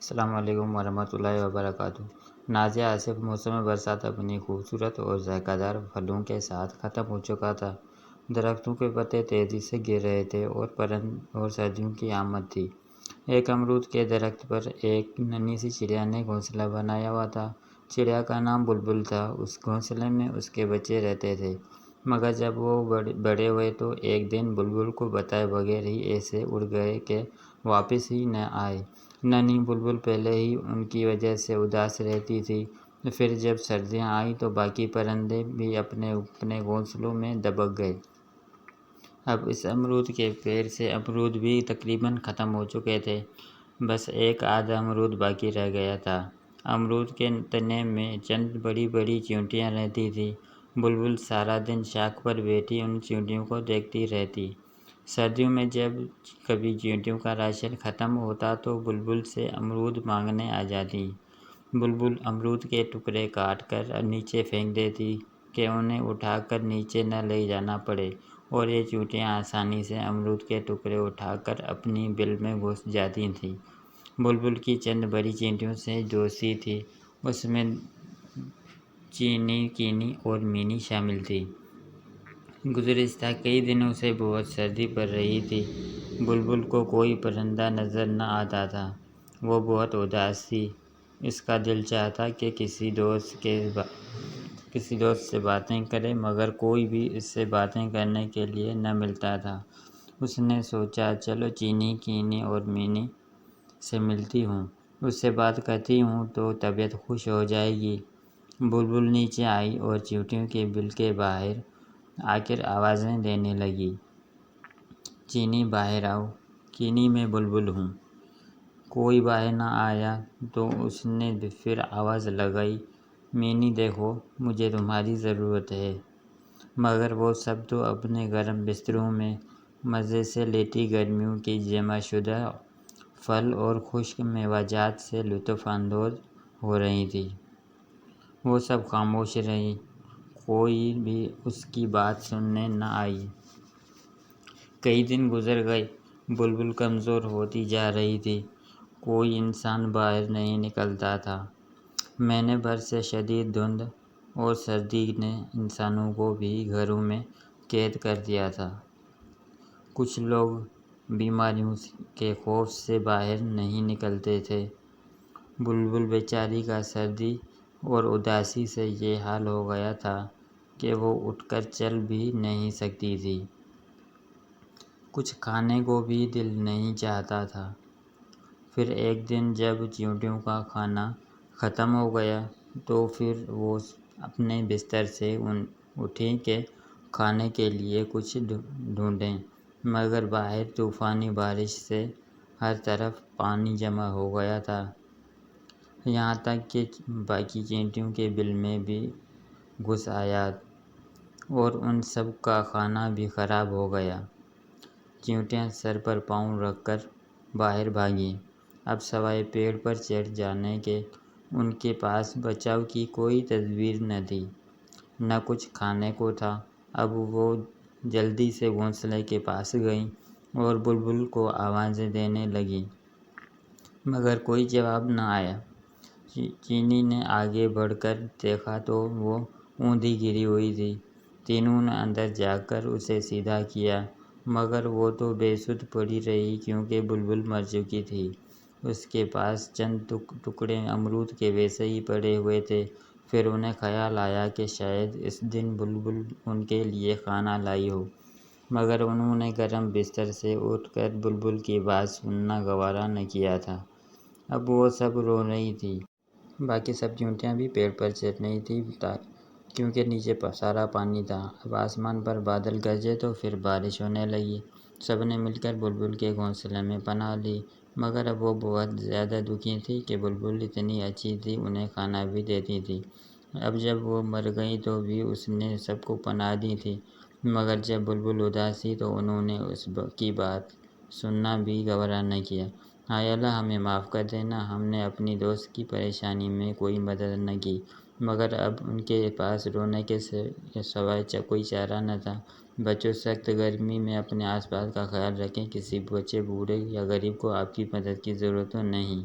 السلام علیکم ورحمۃ اللہ وبرکاتہ۔ نازیہ آصف، موسم برسات اپنی خوبصورت اور ذائقہ دار پھلوں کے ساتھ ختم ہو چکا تھا۔ درختوں کے پتے تیزی سے گر رہے تھے اور سردیوں کی آمد تھی۔ ایک امرود کے درخت پر ایک ننھی سی چڑیا نے گھونسلہ بنایا ہوا تھا۔ چڑیا کا نام بلبل تھا۔ اس گھونسلے میں اس کے بچے رہتے تھے، مگر جب وہ بڑے ہوئے تو ایک دن بلبل کو بتائے بغیر ہی ایسے اڑ گئے کہ واپس ہی نہ آئے۔ ننھی بلبل پہلے ہی ان کی وجہ سے اداس رہتی تھی، پھر جب سردیاں آئیں تو باقی پرندے بھی اپنے اپنے گھونسلوں میں دبک گئے۔ اب اس امرود کے پیڑ سے امرود بھی تقریباً ختم ہو چکے تھے، بس ایک آدھا امرود باقی رہ گیا تھا۔ امرود کے تنے میں چند بڑی بڑی چیونٹیاں رہتی تھیں۔ بلبل سارا دن شاخ پر بیٹھی ان چیونٹیوں کو دیکھتی رہتی۔ سردیوں میں جب کبھی چیونٹیوں کا راشن ختم ہوتا تو بلبل سے امرود مانگنے آ جاتی۔ بلبل امرود کے ٹکڑے کاٹ کر نیچے پھینک دیتی کہ انہیں اٹھا کر نیچے نہ لے جانا پڑے، اور یہ چیونٹیاں آسانی سے امرود کے ٹکڑے اٹھا کر اپنی بل میں گھس جاتی تھیں۔ بلبل کی چند بڑی چیونٹیوں سے دوستی تھی، اس میں چینی، کینی اور مینی شامل تھی۔ گزشتہ کئی دنوں سے بہت سردی پڑ رہی تھی۔ بلبل کو کوئی پرندہ نظر نہ آتا تھا۔ وہ بہت اداس تھی۔ اس کا دل چاہتا کہ کسی دوست سے باتیں کرے، مگر کوئی بھی اس سے باتیں کرنے کے لیے نہ ملتا تھا۔ اس نے سوچا، چلو چینی، کینی اور مینی سے ملتی ہوں، اس سے بات کرتی ہوں تو طبیعت خوش ہو جائے گی۔ بلبل نیچے آئی اور چیونٹیوں کے بل کے باہر آ کر آوازیں دینے لگی، چینی باہر آؤ، کینی میں بلبل ہوں۔ کوئی باہر نہ آیا تو اس نے پھر آواز لگائی، مینی دیکھو، مجھے تمہاری ضرورت ہے۔ مگر وہ سب تو اپنے گرم بستروں میں مزے سے لیٹی گرمیوں کی جمع شدہ پھل اور خشک میوہ جات سے لطف اندوز ہو رہی تھیں۔ وہ سب خاموش رہیں، کوئی بھی اس کی بات سننے نہ آئی۔ کئی دن گزر گئے، بلبل کمزور ہوتی جا رہی تھی۔ کوئی انسان باہر نہیں نکلتا تھا۔ مہینے بھر سے شدید دھند اور سردی نے انسانوں کو بھی گھروں میں قید کر دیا تھا۔ کچھ لوگ بیماریوں کے خوف سے باہر نہیں نکلتے تھے۔ بلبل بیچاری کا سردی اور اداسی سے یہ حال ہو گیا تھا کہ وہ اٹھ کر چل بھی نہیں سکتی تھی۔ کچھ کھانے کو بھی دل نہیں چاہتا تھا۔ پھر ایک دن جب چیونٹیوں کا کھانا ختم ہو گیا تو پھر وہ اپنے بستر سے اٹھیں کہ کھانے کے لیے کچھ ڈھونڈیں، مگر باہر طوفانی بارش سے ہر طرف پانی جمع ہو گیا تھا، یہاں تک کہ باقی چیونٹیوں کے بل میں بھی گھس آیا اور ان سب کا کھانا بھی خراب ہو گیا۔ چیونٹیاں سر پر پاؤں رکھ کر باہر بھاگیں۔ اب سوائے پیڑ پر چڑھ جانے کے ان کے پاس بچاؤ کی کوئی تدبیر نہ تھی، نہ کچھ کھانے کو تھا۔ اب وہ جلدی سے گھونسلے کے پاس گئیں اور بلبل کو آوازیں دینے لگیں، مگر کوئی جواب نہ آیا۔ چینی نے آگے بڑھ کر دیکھا تو وہ اوندھی گری ہوئی تھی۔ تینوں نے اندر جا کر اسے سیدھا کیا، مگر وہ تو بے سدھ پڑی رہی کیونکہ بلبل مر چکی تھی۔ اس کے پاس چند ٹکڑے امرود کے ویسے ہی پڑے ہوئے تھے۔ پھر انہیں خیال آیا کہ شاید اس دن بلبل ان کے لیے کھانا لائی ہو، مگر انہوں نے گرم بستر سے اٹھ کر بلبل کی بات سننا گوارا نہ کیا تھا۔ اب وہ سب رو رہی تھیں۔ باقی سب چیونٹیاں بھی پیڑ پر چڑھ رہی تھیں کیونکہ نیچے سارا پانی تھا۔ اب آسمان پر بادل گرجے تو پھر بارش ہونے لگی۔ سب نے مل کر بلبل کے گھونسلے میں پناہ لی، مگر اب وہ بہت زیادہ دکھی تھی کہ بلبل اتنی اچھی تھی، انہیں کھانا بھی دیتی تھی۔ اب جب وہ مر گئی تو بھی اس نے سب کو پناہ دی تھی، مگر جب بلبل اداس تھی تو انہوں نے اس کی بات سننا بھی گوارا نہ کیا۔ ہائے اللہ، ہمیں معاف کر دینا، ہم نے اپنی دوست کی پریشانی میں کوئی مدد نہ کی۔ مگر اب ان کے پاس رونے کے سوائے کوئی چارہ نہ تھا۔ بچوں، سخت گرمی میں اپنے آس پاس کا خیال رکھیں، کسی بچے، بوڑھے یا غریب کو آپ کی مدد کی ضرورت نہیں۔